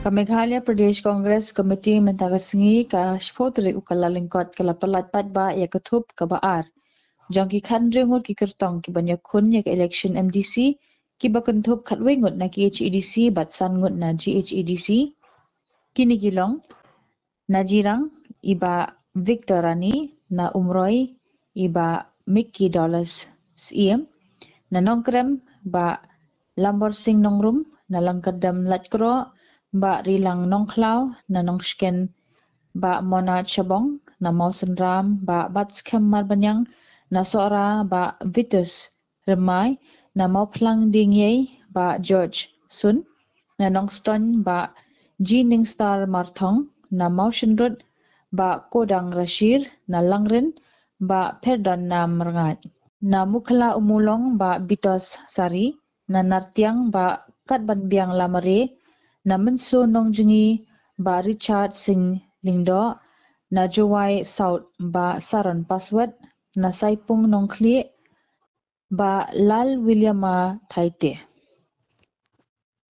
Meghalaya Pradesh Congress Committee mentagasngi ka shpotri ukala lingkot kala palatpat ba ya ketup ka baar. Jang ki khandre ngot ki kertong ki banyak kun ya election MDC ki bakentup khatwe ngot na ki HEDC batsan ngot na GHEDC. Kini gilong na jirang iba Victor Rani na umroy iba Mickey Dollars SEM na nongkrem ba Lambor Sing Nongrum na langkadam latkro ba rilang nongklaw na nongsken ba Mona Chabong na Mausen Ram ba Batskem Marbanyang na Sora ba Vitus Remai na Mauplang Dingyay ba George Sun na Nongston ba Jining Star Marthong na Maushenrut ba Kodang Rashir na Langrin ba Perdon na Merengat na Mukla Umulong ba Bitos Sari na Nartiang ba Katbanbiang Lamare na Menso Nongjengi ba Richard Singh Lingdo na Jowai South ba Saron Paswat na Saipung Nongkli ba Lal Williama Thaite.